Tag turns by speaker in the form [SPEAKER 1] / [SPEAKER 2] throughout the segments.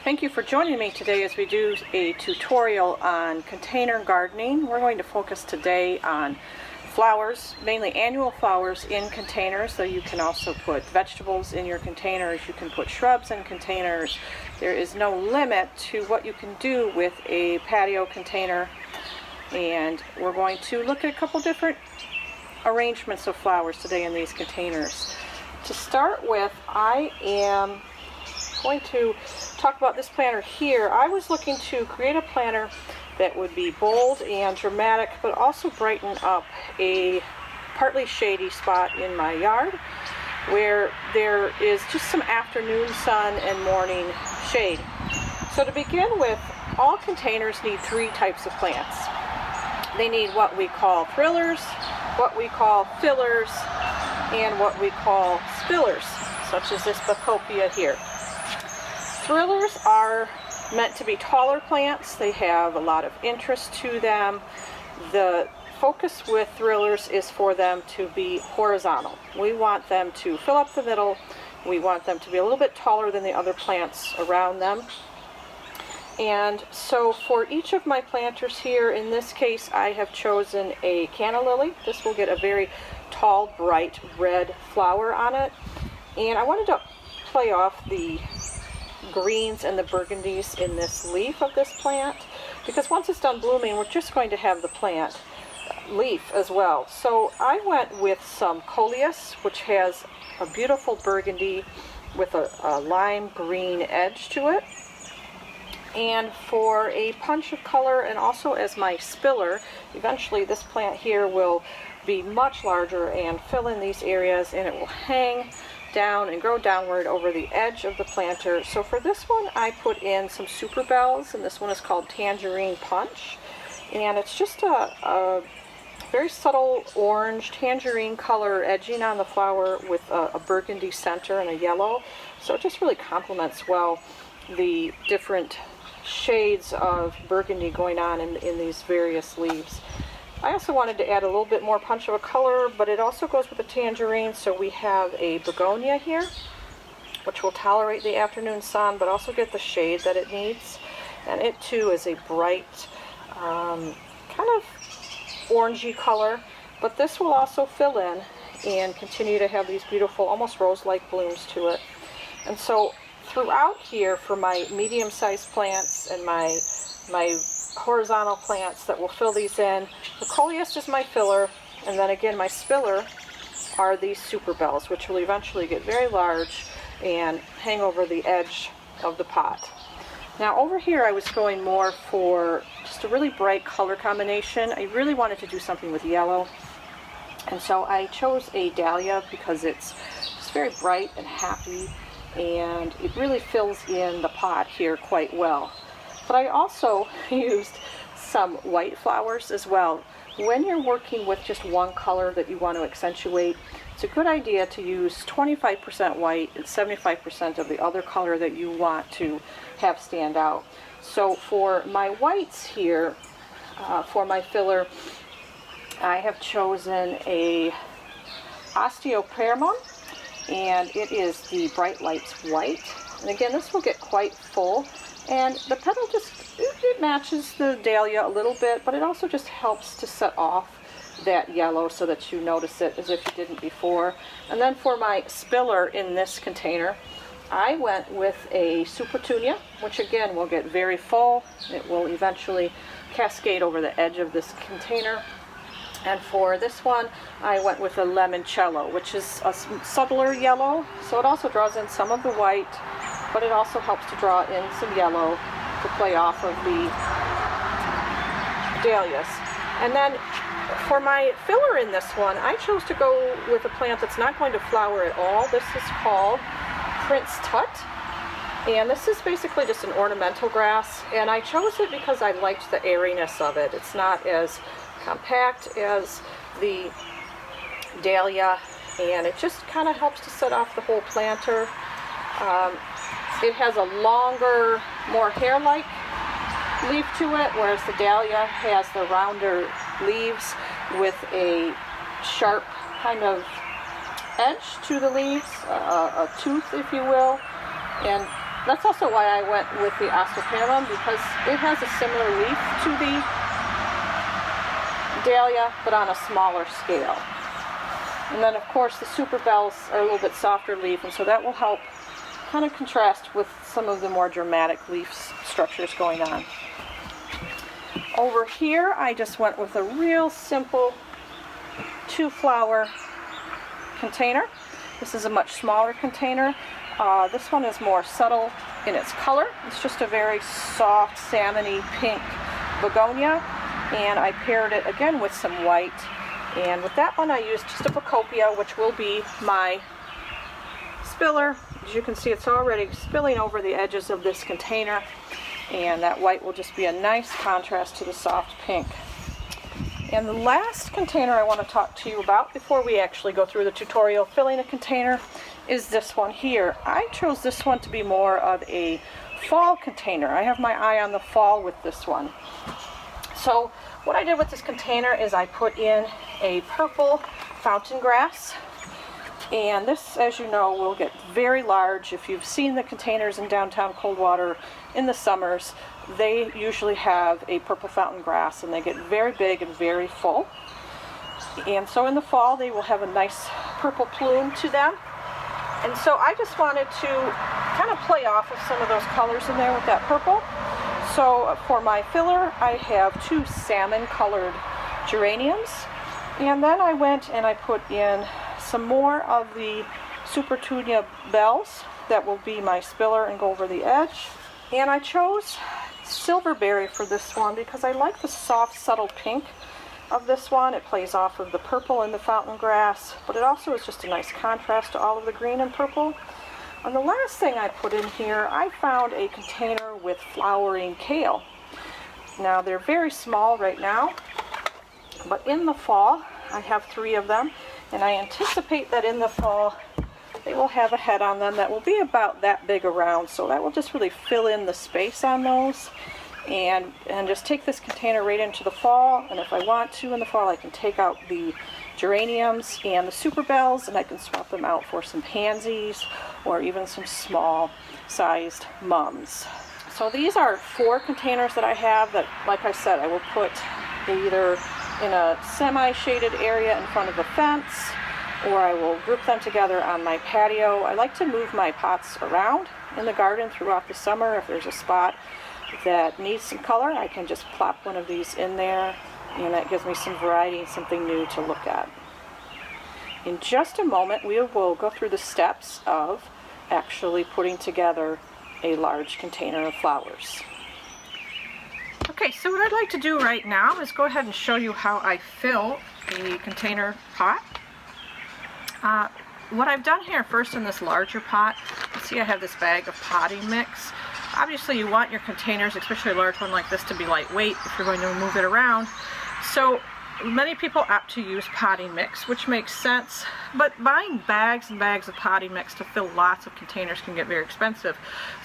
[SPEAKER 1] Thank you for joining me today as we do a tutorial on container gardening. We're going to focus today on flowers, mainly annual flowers in containers, so you can also put vegetables in your containers, you can put shrubs in containers. There is no limit to what you can do with a patio container, and we're going to look at a couple different arrangements of flowers today in these containers. To start with, I am going to talk about this planter here. I was looking to create a planter that would be bold and dramatic, but also brighten up a partly shady spot in my yard where there is just some afternoon sun and morning shade. So to begin with, all containers need three types of plants. They need what we call thrillers, what we call fillers, and what we call spillers, such as this Bacopa here. Thrillers are meant to be taller plants. They have a lot of interest to them. The focus with thrillers is for them to be horizontal. We want them to fill up the middle. We want them to be a little bit taller than the other plants around them. And so for each of my planters here, in this case, I have chosen a canna lily. This will get a very tall, bright red flower on it. And I wanted to play off the greens and the burgundies in this leaf of this plant, because once it's done blooming, we're just going to have the plant leaf as well. So I went with some coleus, which has a beautiful burgundy with a lime green edge to it. And for a punch of color, and also as my spiller, eventually this plant here will be much larger and fill in these areas, and it will hang down and grow downward over the edge of the planter. So for this one, I put in some super bells, and this one is called Tangerine Punch, and it's just a very subtle orange tangerine color edging on the flower with a burgundy center and a yellow. So it just really complements well the different shades of burgundy going on in these various leaves. I also wanted to add a little bit more punch of a color, but it also goes with the tangerine. So we have a begonia here, which will tolerate the afternoon sun, but also get the shade that it needs. And it too is a bright, kind of orangey color, but this will also fill in and continue to have these beautiful, almost rose-like blooms to it. And so throughout here, for my medium-sized plants and my horizontal plants that will fill these in, the coleus is my filler, and then again my spiller are these super bells, which will eventually get very large and hang over the edge of the pot. Now over here I was going more for just a really bright color combination. I really wanted to do something with yellow, and so I chose a dahlia because it's just very bright and happy, and it really fills in the pot here quite well. But I also used some white flowers as well. When you're working with just one color that you want to accentuate, it's a good idea to use 25% white and 75% of the other color that you want to have stand out. So for my whites here, for my filler, I have chosen a osteopermon, and it is the Bright Lights White. And again, this will get quite full. And the petal just, it matches the dahlia a little bit, but it also just helps to set off that yellow so that you notice it as if you didn't before. And then for my spiller in this container, I went with a supertunia, which again will get very full. It will eventually cascade over the edge of this container. And for this one, I went with a limoncello, which is a subtler yellow, so it also draws in some of the white, but it also helps to draw in some yellow to play off of the dahlias. And then for my filler in this one, I chose to go with a plant that's not going to flower at all. This is called Prince Tut, and this is basically just an ornamental grass, and I chose it because I liked the airiness of it. It's not as compact as the dahlia, and it just kind of helps to set off the whole planter. It has a longer, more hair-like leaf to it, whereas the dahlia has the rounder leaves with a sharp kind of edge to the leaves, a tooth, if you will. And That's also why I went with the Osteopalum, because it has a similar leaf to the Dahlia, but on a smaller scale. And then of course the Super Bells are a little bit softer leaf, and so that will help kind of contrast with some of the more dramatic leaf structures going on. Over here I just went with a real simple 2-flower container. This is a much smaller container. This one is more subtle in its color. It's just a very soft salmony pink begonia, and I paired it again with some white. And with that one I used just a Bacopa, which will be my spiller. As you can see, it's already spilling over the edges of this container, and that white will just be a nice contrast to the soft pink. And the last container I want to talk to you about before we actually go through the tutorial filling a container is this one here. I chose this one to be more of a fall container. I have my eye on the fall with this one. So what I did with this container is I put in a purple fountain grass, and this, as you know, will get very large. If you've seen the containers in downtown Coldwater in the summers, they usually have a purple fountain grass, and they get very big and very full. And so in the fall they will have a nice purple plume to them. And so I just wanted to kind of play off of some of those colors in there with that purple. So for my filler I have 2 salmon colored geraniums, and then I went and I put in some more of the Supertunia bells that will be my spiller and go over the edge. And I chose Silverberry for this one because I like the soft subtle pink of this one. It plays off of the purple in the fountain grass, but it also is just a nice contrast to all of the green and purple. And the last thing I put in here, I found a container with flowering kale. Now they're very small right now, but in the fall I have 3 of them, and I anticipate that in the fall they will have a head on them that will be about that big around, so that will just really fill in the space on those, and just take this container right into the fall. And if I want to in the fall, I can take out the geraniums and the super bells, and I can swap them out for some pansies or even some small sized mums. So these are 4 containers that I have that, like I said, I will put either in a semi-shaded area in front of the fence, or I will group them together on my patio. I like to move my pots around in the garden throughout the summer. If there's a spot that needs some color, I can just plop one of these in there, and that gives me some variety and something new to look at. In just a moment we will go through the steps of actually putting together a large container of flowers. Okay, so what I'd like to do right now is go ahead and show you how I fill the container pot. What I've done here first in this larger pot, you see I have this bag of potting mix. Obviously you want your containers, especially a large one like this, to be lightweight if you're going to move it around. So many people opt to use potting mix, which makes sense, but buying bags and bags of potting mix to fill lots of containers can get very expensive.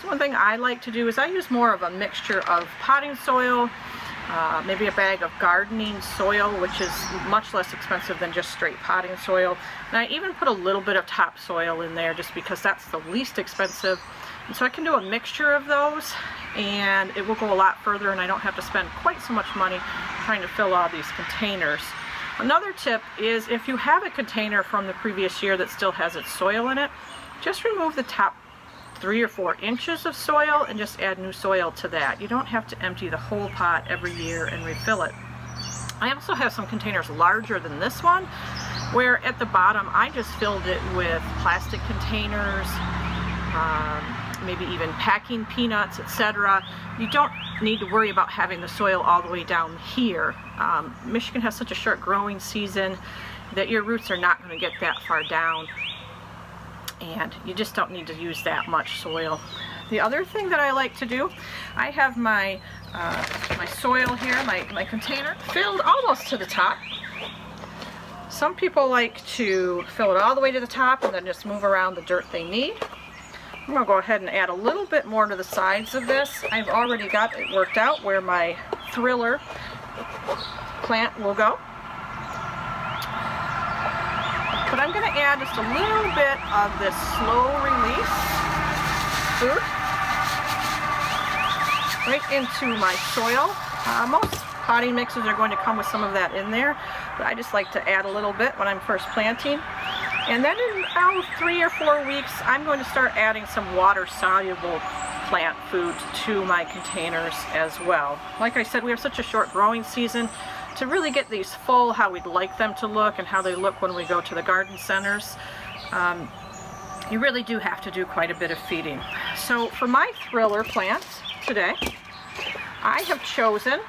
[SPEAKER 1] So one thing I like to do is I use more of a mixture of potting soil, maybe a bag of gardening soil, which is much less expensive than just straight potting soil. And I even put a little bit of topsoil in there just because that's the least expensive. And so I can do a mixture of those, and it will go a lot further, and I don't have to spend quite so much money trying to fill all these containers. Another tip is, if you have a container from the previous year that still has its soil in it, just remove the top 3 or 4 inches of soil and just add new soil to that. You don't have to empty the whole pot every year and refill it. I also have some containers larger than this one, where at the bottom I just filled it with plastic containers, maybe even packing peanuts, etc. You don't need to worry about having the soil all the way down here. Michigan has such a short growing season that your roots are not going to get that far down, and you just don't need to use that much soil. The other thing that I like to do, I have my my soil here, my container filled almost to the top. Some people like to fill it all the way to the top and then just move around the dirt they need. I'm going to go ahead and add a little bit more to the sides of this. I've already got it worked out where my thriller plant will go. But I'm going to add just a little bit of this slow release food. right into my soil. Most potting mixes are going to come with some of that in there, but I just like to add a little bit when I'm first planting. And then in about 3 or 4 weeks, I'm going to start adding some water-soluble plant food to my containers as well. Like I said, we have such a short growing season. To really get these full how we'd like them to look and how they look when we go to the garden centers, you really do have to do quite a bit of feeding. So for my thriller plants today, I have chosen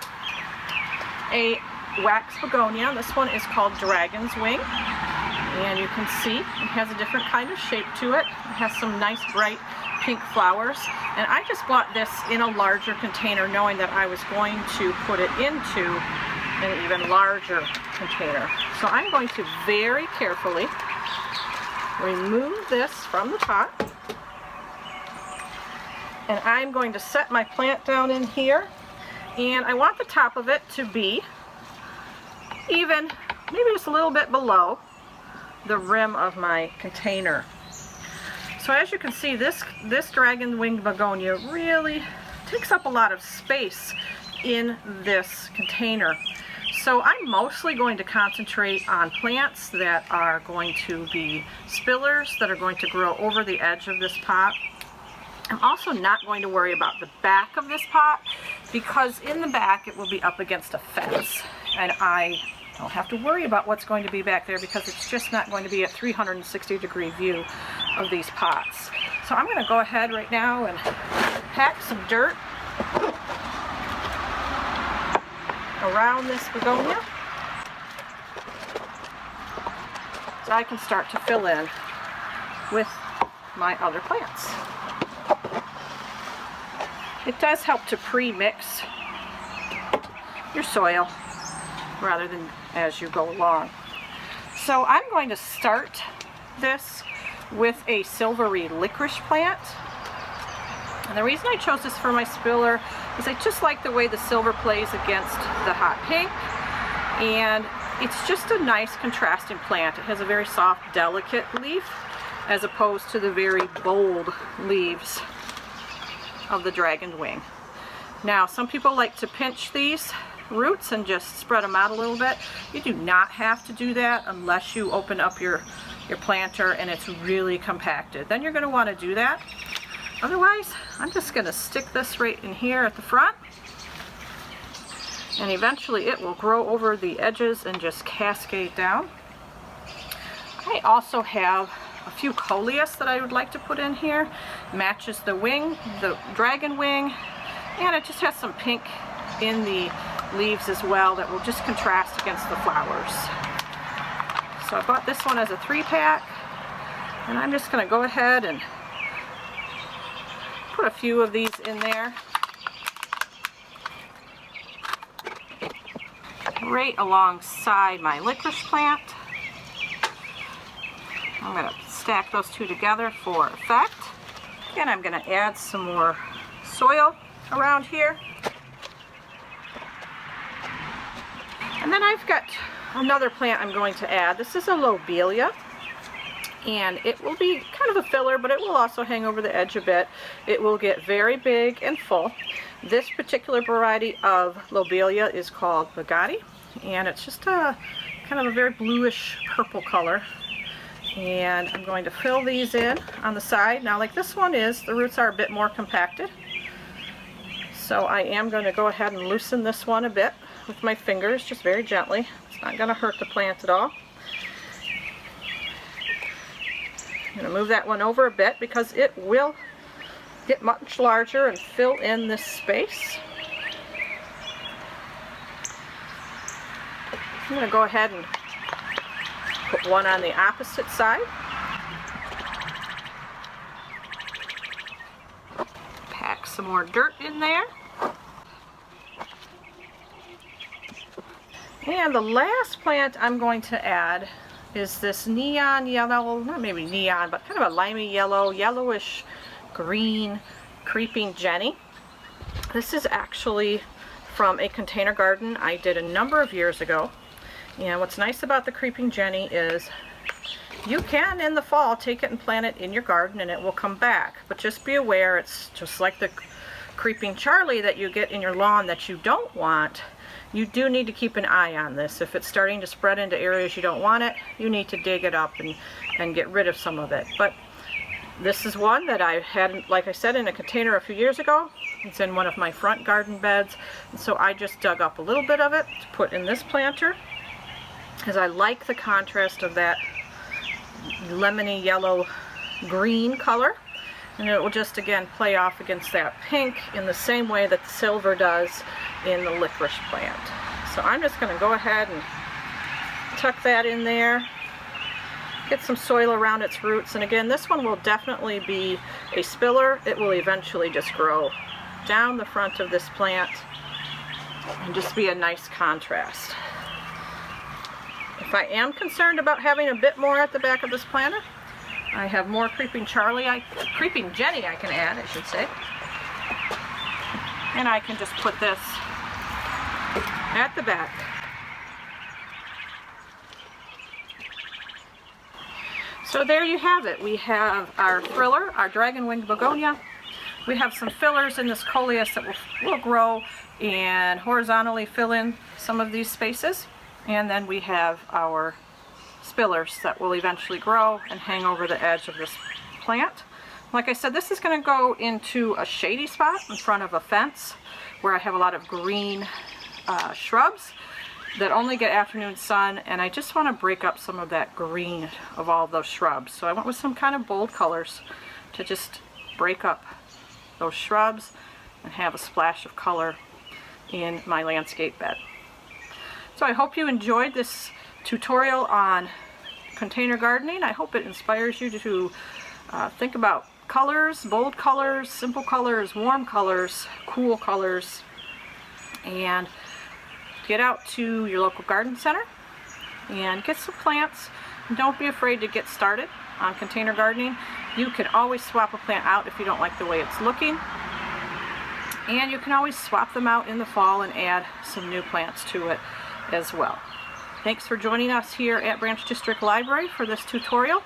[SPEAKER 1] a wax begonia. This one is called Dragon's Wing, and you can see it has a different kind of shape to it. It has some nice bright pink flowers, and I just bought this in a larger container knowing that I was going to put it into an even larger container. So I'm going to very carefully remove this from the pot, and I'm going to set my plant down in here, and I want the top of it to be even, maybe just a little bit below the rim of my container. So as you can see, this dragon winged begonia really takes up a lot of space in this container. So I'm mostly going to concentrate on plants that are going to be spillers, that are going to grow over the edge of this pot. I'm also not going to worry about the back of this pot, because in the back it will be up against a fence, and I don't have to worry about what's going to be back there because it's just not going to be a 360-degree view of these pots. So I'm going to go ahead right now and pack some dirt around this begonia so I can start to fill in with my other plants. It does help to pre-mix your soil rather than as you go along. So I'm going to start this with a silvery licorice plant. And the reason I chose this for my spiller is I just like the way the silver plays against the hot pink, and it's just a nice contrasting plant. It has a very soft, delicate leaf as opposed to the very bold leaves of the dragon wing. Now, some people like to pinch these roots and just spread them out a little bit. You do not have to do that unless you open up your planter and it's really compacted. Then you're going to want to do that. Otherwise, I'm just going to stick this right in here at the front, and eventually it will grow over the edges and just cascade down. I also have a few coleus that I would like to put in here. Matches the wing, the dragon wing, and it just has some pink in the leaves as well that will just contrast against the flowers. So I bought this one as a 3-pack, and I'm just going to go ahead and put a few of these in there, right alongside my licorice plant. I'm going to stack those two together for effect. And I'm going to add some more soil around here. And then I've got another plant I'm going to add. This is a lobelia, and it will be kind of a filler, but it will also hang over the edge a bit. It will get very big and full. This particular variety of lobelia is called Bugatti, and it's just a kind of a very bluish purple color. And I'm going to fill these in on the side. Now, like this one is, the roots are a bit more compacted, so I am going to go ahead and loosen this one a bit with my fingers, just very gently. It's not going to hurt the plant at all. I'm going to move that one over a bit because it will get much larger and fill in this space. I'm going to go ahead and put one on the opposite side. Pack some more dirt in there. And the last plant I'm going to add is this neon yellow, not maybe neon, but kind of a limey yellow, yellowish green creeping Jenny. This is actually from a container garden I did a number of years ago. And what's nice about the creeping Jenny is you can in the fall take it and plant it in your garden and it will come back. But just be aware, it's just like the creeping Charlie that you get in your lawn that you don't want, you do need to keep an eye on this. If it's starting to spread into areas you don't want it, you need to dig it up and get rid of some of it. But this is one that I had, like I said, in a container a few years ago. It's in one of my front garden beds, and so I just dug up a little bit of it to put in this planter, because I like the contrast of that lemony yellow green color, and it will just again play off against that pink in the same way that the silver does in the licorice plant. So I'm just going to go ahead and tuck that in there, get some soil around its roots, and again, this one will definitely be a spiller. It will eventually just grow down the front of this plant and just be a nice contrast. If I am concerned about having a bit more at the back of this planter, I have more creeping Jenny I can add, I should say. And I can just put this at the back. So there you have it. We have our thriller, our dragon-winged begonia. We have some fillers in this coleus that will grow and horizontally fill in some of these spaces. And then we have our spillers that will eventually grow and hang over the edge of this plant. Like I said, this is going to go into a shady spot in front of a fence where I have a lot of green shrubs that only get afternoon sun, and I just want to break up some of that green of all those shrubs. So I went with some kind of bold colors to just break up those shrubs and have a splash of color in my landscape bed. So I hope you enjoyed this tutorial on container gardening. I hope it inspires you to think about colors, bold colors, simple colors, warm colors, cool colors, and get out to your local garden center and get some plants. And don't be afraid to get started on container gardening. You can always swap a plant out if you don't like the way it's looking, and you can always swap them out in the fall and add some new plants to it as well. Thanks for joining us here at Branch District Library for this tutorial,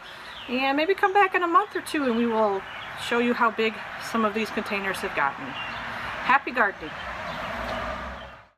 [SPEAKER 1] and maybe come back in a month or two and we will show you how big some of these containers have gotten. Happy gardening!